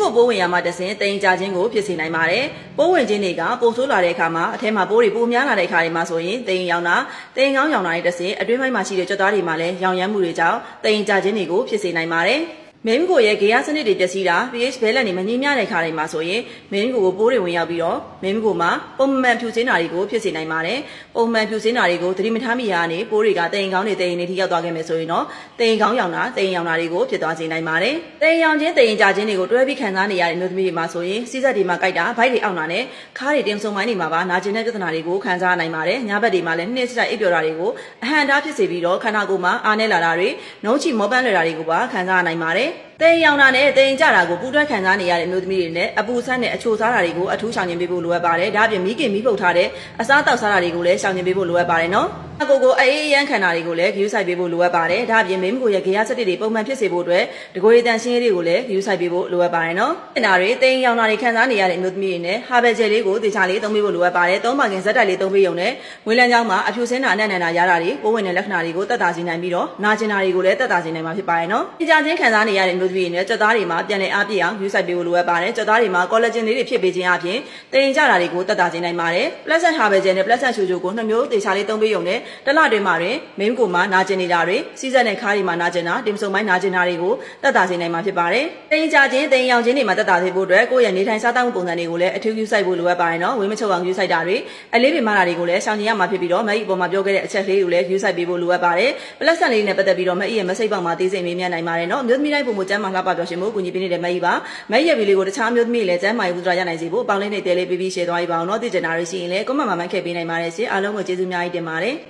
ကိုပိုးဝင်ရမှာတဆင်တိမ်ကြခြင်းကိုဖြစ်စေနိုင်ပါတယ်ပိုးဝင်ခြင်းတွေကပိုဆိုးလာတဲ့အခါမှာအထဲမှာပိုးတွေပိုများလာတဲ့အခါတွေမှာဆိုရင်တိမ်ရောင်တာတိမ်ကောင်းရောင်တာတွေတဆင်အတွင်းပိုင်းမှာရှိတဲ့ကြွက်သားတွေမှာလည်းရောင်ရမ်းမှုတွေကြောင့်တိမ်ကြခြင်းတွေကိုဖြစ်စေနိုင်ပါတယ်မင်းကိုရဲ့ဂေယစနစ်တွေပျက်စီးတာ pH ဘဲလန်တွေမညီမျှတဲ့ခါတွေမှာဆိုရင်မင်းကိုပိုးတွေဝင်ရောက်ပြီးတော့မင်းကိုမှာပုံမှန်ဖြူစင်းတာတွေကိုဖြစ်စေနိုင်ပါတယ်ပုံမှန်ဖြူစင်းတာတွေကိုသတိမထားမိရကနေပိုးတွေကတိမ်ကောင်းတွေတိမ်နေထိရောက်သွားခဲ့မယ်ဆိုရင်တော့တိမ်ကောင်းရောင်တာတိမ်ရောင်တာတွေကိုဖြစ်သွားစေနိုင်ပါတယ်တိမ်ရောင်ခြင်းတိမ်ကြခြင်းတွေကိုတွဲပြီးခံစားနေရတဲ့မျိုးသမီးတွေမှာဆိုရင်စီးစက်တွေမှာကြိုက်တာဗိုက်တွေအောင့်တာနဲ့ခါးတွေတင်းဆုံပိုင်းတွေမှာပါနာကျင်တဲ့ပြဿနာတွေကိုခံစားနိုင်ပါတယ်ညဘက်တွေမှာလည်းနှင်းစတိုက်အိပ်ပျော်တာတွေကိုအဟံတားဖြစ်စေပြီးတော့ခန္ဓာကိုယ်မှာအားနည်းလာတာတွေနှုံးချမောပန်းလွယ်တာတွေကိုပါခံစားနိုင်ပါတယ်တိမ်ရောင်တာနဲ့တိမ်ကြတာကိုပူးတွဲခံစားနေရတဲ့မျိုးသမီးတွေနဲ့အပူဆန်းနဲ့အချိုစားတာတွေကိုအထူးရှောင်ကျဉ်ပေးဖို့လိုအပ်ပါတယ်ဒါ့အပြင်မိခင်မိဖုတ်ထားတဲ့အစားတောက်စားတာတွေကိုလည်းရှောင်ကျဉ်ပေးဖို့လိုအပ်ပါတယ်နော်အကိုအေးရန်ခန္ဓာတွေကိုလည်းဂရုစိုက်ပေးဖို့လိုအပ်ပါတယ်ဒါ့အပြင်မိမကိုရဲ့ဂေယစက်တွေပုံမှန်ဖြစ်စေဖို့အတွက်တကိုယ်ရည်တန်ရှင်းရေးတွေကိုလည်းဂရုစိုက်ပေးဖို့လိုအပ်ပါတယ်နော်တင်တာတွေတိမ်ရောင်တာတွေခံစားနေရတဲ့မျိုးသမီးတွေနဲ့ဟာဘယ်ဂျယ်လေးကိုတေချာလေးသုံးပေးဖို့လိုအပ်ပါတယ်သုံးပါခင်ဇက်တိုက်လေးသုံးပေးရုံနဲ့ငွေလန်းချောင်းမှာအဖြူစင်းတာအနက်နန္ဒာရတာတွေပိုးဝင်တဲ့လက္ခဏာတွေကိုတက်တာစေနိုင်ပြီးတော့နာကျင်တာတွေကိုလည်းတက်တာစေနိုင်မှာဖြစ်ပါတယ်နော်တင်ကြခြင်းခံစားနေရတဲ့မျိုးသမီးတွေနဲ့ကြွက်သားတွေမှာပြန်လည်အားပြည့်အောင်ယူဆိုင်ပေးဖို့လိုအပ်ပါတယ်ကြွက်သားတွေမှာကောလာဂျင်လေးတွေဖြစ်ပေးခြင်းအပြင်တိမ်ကြတာတွေကိုတက်တာစေနိုင်ပါတယ်ပလက်ဆန်ဟာဘယ်ဂျယ်နဲ့ပလက်ဆန်ချိုချိုကိုနှစ်မျိုးတေချာလေးသုံးပေးရုံနဲ့တစ်လတွင်မှာတွင်မင်းကိုမှာနာကျင်နေတာတွေစီးစက်နဲ့ခါးတွေမှာနာကျင်တာတင်စုံပိုင်းနာကျင်တာတွေကိုတက်တာစေနိုင်မှာဖြစ်ပါတယ်တိမ်ကြခြင်းတိမ်ရောင်ခြင်းတွေမှာတက်တာစေဖို့အတွက်ကိုယ့်ရဲ့နေထိုင်စားသောက်မှုပုံစံတွေကိုလည်းအထူးယူဆိုင်ဖို့လိုအပ်ပါတယ်နော်ဝေးမချုပ်အောင်ယူဆိုင်တာတွေအလေးပင်မာတာတွေကိုလည်းရှောင်ကျဉ်ရမှာဖြစ်ပြီးတော့မက်အီအပေါ်မှာပြောခဲ့တဲ့အချက်လေးကိုလည်းယူဆိုင်ပေးဖို့လိုအပ်ပါတယ်ပလက်ဆန်လေးနဲ့ပတ်သက်ပြီးတော့မက်အီရဲ့မစိတ်ပေါက်မှာသေးစိတ်မေးမြန်းနိုင်ပါတယ်နော်မျိုးသမီးတိုင်းပုံမကျမ်းမှာလှပပြောရှင်မှုကူညီပေးနေတဲ့မက်အီပါမက်အီရဲ့ဗီဒီယိုကိုတခြားမျိုးသမီးတွေလည်းကျမ်းမာရေးဥဒရာရနိုင်စေဖို့အပေါင်းလေးနဲ့တဲလေးပေးပြီးရှယ်သွားပြီးပါအောင်နော်သိချင်တာတွေရှိရင်လည်းကွန်မန့်မှာမှတ်ခဲ့ပေးနိုင်ပါတယ်ရှင်အားလုံးကိုကျေးဇူးအများကြီးတင်ပါတယ်